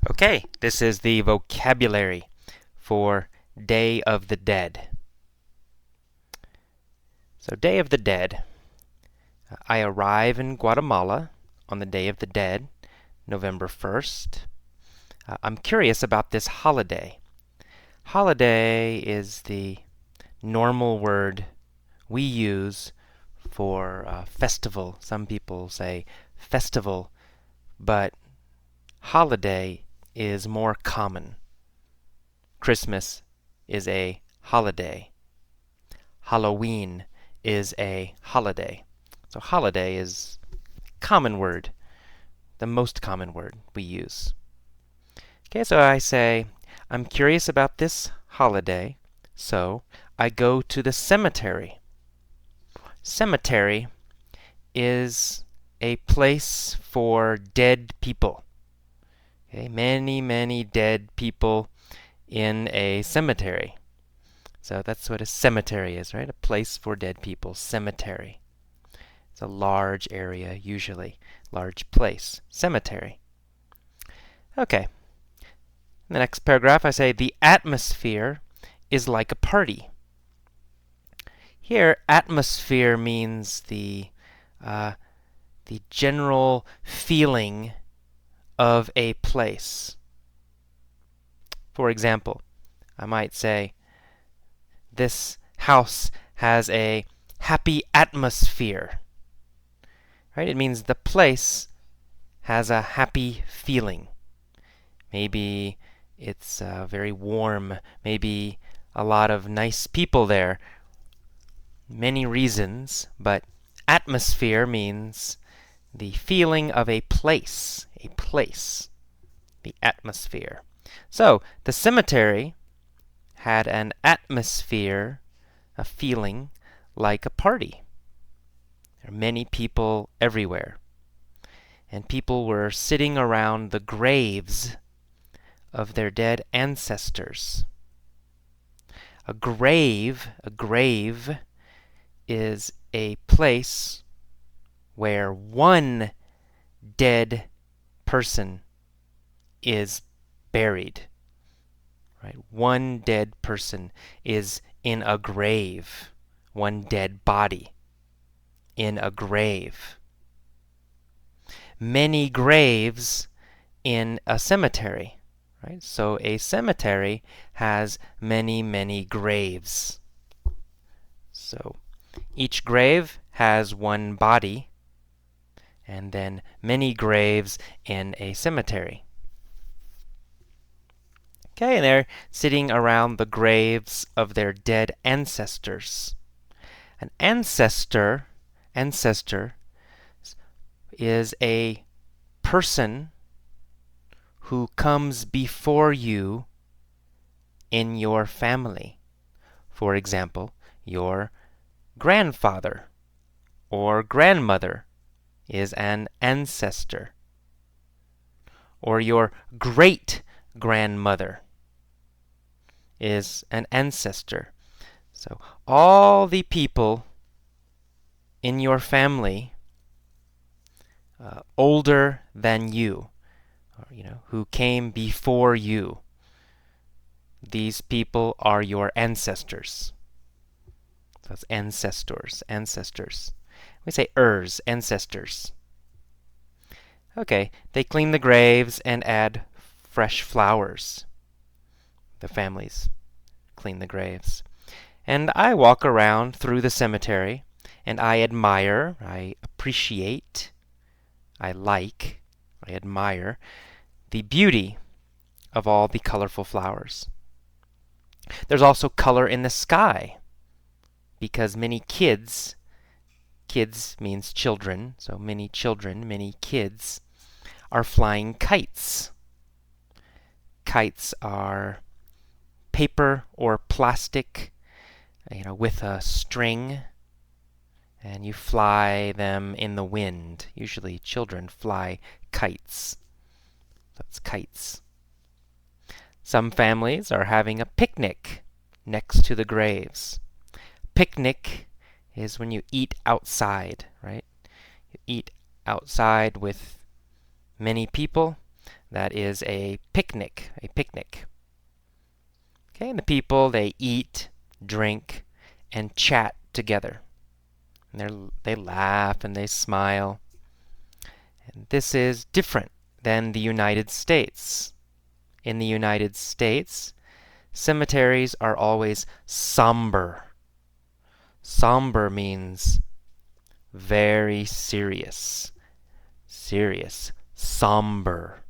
Okay, this is the vocabulary for Day of the Dead. So, Day of the Dead. I arrive in Guatemala on the Day of the Dead, November 1st. I'm curious about this holiday. Holiday is the normal word we use for festival. Some people say festival, but holiday is more common. Christmas is a holiday. Halloween is a holiday. So holiday is a common word, the most common word we use. Okay, so I say, I'm curious about this holiday, so I go to the cemetery. Cemetery is a place for dead people. Okay, many dead people in a cemetery. So that's what a cemetery is, right? A place for dead people. Cemetery. It's a large area, usually. Large place. Cemetery. Okay. In the next paragraph, I say, the atmosphere is like a party. Here, atmosphere means the general feeling of a place. For example, I might say, this house has a happy atmosphere. Right? It means the place has a happy feeling. Maybe it's very warm. Maybe a lot of nice people there. Many reasons, but atmosphere means the feeling of a place. A place. The atmosphere. So, the cemetery had an atmosphere, a feeling like a party. There are many people everywhere. And people were sitting around the graves of their dead ancestors. A grave is a place where one dead person is buried. Right? One dead person is in a grave. One dead body in a grave. Many graves in a cemetery. Right? So a cemetery has many graves. So each grave has one body, and then many graves in a cemetery. Okay, and they're sitting around the graves of their dead ancestors. An ancestor is a person who comes before you in your family. For example, your grandfather or grandmother is an ancestor. Or your great-grandmother is an ancestor. So all the people in your family older than you, or, who came before you, these people are your ancestors. So it's ancestors. We say ancestors. Okay, they clean the graves and add fresh flowers. The families clean the graves. And I walk around through the cemetery, and I admire, I appreciate, I like, I admire the beauty of all the colorful flowers. There's also color in the sky, because many kids means children, so many kids are flying kites. Kites are paper or plastic, with a string, and you fly them in the wind. Usually children fly kites. That's kites. Some families are having a picnic next to the graves. Picnic is when you eat outside, right? You eat outside with many people, That is a picnic, a picnic. Okay, and the people, they eat, drink, and chat together. And they laugh and they smile. And this is different than the United States. In the United States, cemeteries are always somber. Somber means very serious. Serious. Somber.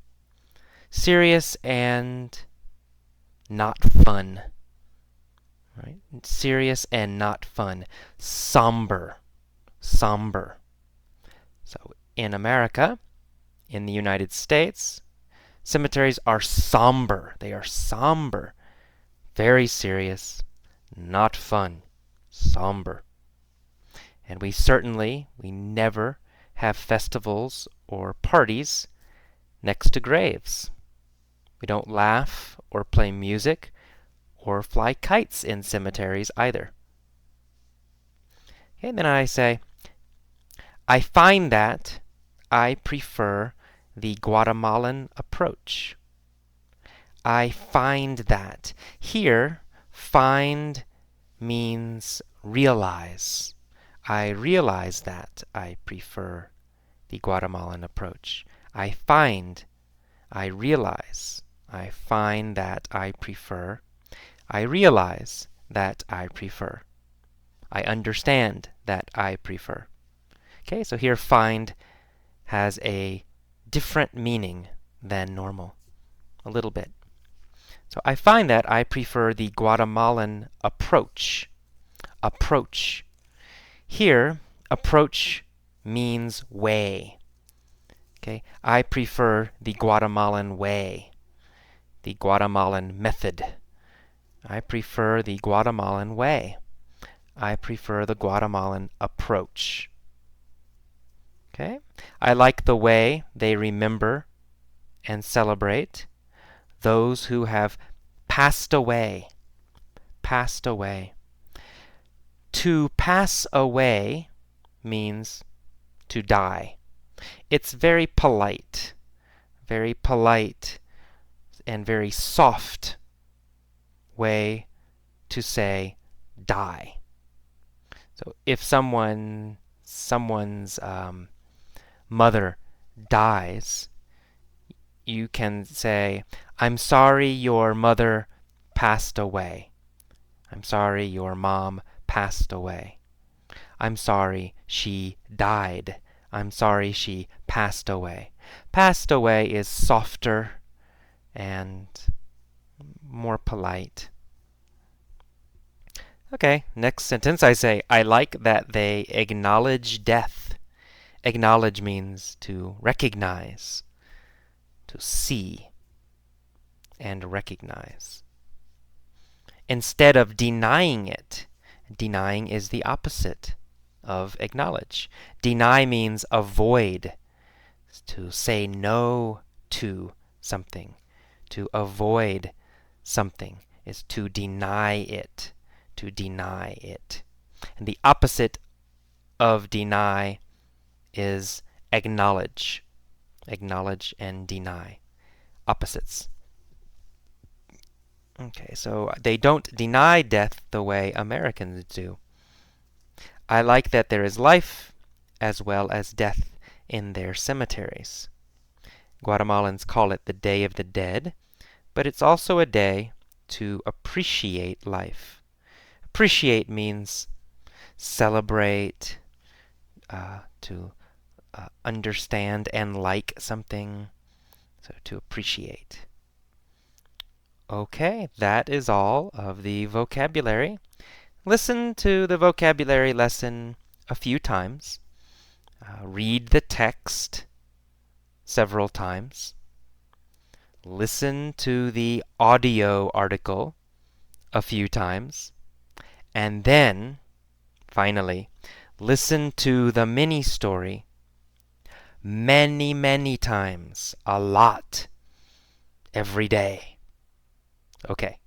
Serious and not fun. Right? Serious and not fun. Somber. Somber. So in America, in the United States, cemeteries are somber. They are somber. Very serious. Not fun. Somber. And we never have festivals or parties next to graves. We don't laugh or play music or fly kites in cemeteries either. Okay, then I say, I find that I prefer the Guatemalan approach. I find that. Here, find means realize. I realize that I prefer the Guatemalan approach. I find, I realize, I find that I prefer, I realize that I prefer, I understand that I prefer. Okay, so here find has a different meaning than normal, a little bit. So I find that I prefer the Guatemalan approach. Approach. Here, approach means way. Okay, I prefer the Guatemalan way, the Guatemalan method. I prefer the Guatemalan way. I prefer the Guatemalan approach. Okay, I like the way they remember and celebrate those who have passed away. Passed away. To pass away means to die. It's very polite and very soft way to say die. So if someone's mother dies, you can say, I'm sorry your mother passed away. I'm sorry your mom passed away. I'm sorry she died. I'm sorry she passed away. Passed away is softer and more polite. Okay, next sentence I say, I like that they acknowledge death. Acknowledge means to recognize, to see, and recognize. Instead of denying it, denying is the opposite of acknowledge. Deny means avoid, to say no to something. To avoid something is to deny it. To deny it. And the opposite of deny is acknowledge. Acknowledge and deny. Opposites. Okay, so they don't deny death the way Americans do. I like that there is life as well as death in their cemeteries. Guatemalans call it the Day of the Dead, but it's also a day to appreciate life. Appreciate means celebrate, to understand and like something, so to appreciate. Okay, that is all of the vocabulary. Listen to the vocabulary lesson a few times. Read the text several times. Listen to the audio article a few times. And then, finally, listen to the mini story many, many times, a lot, every day. Okay.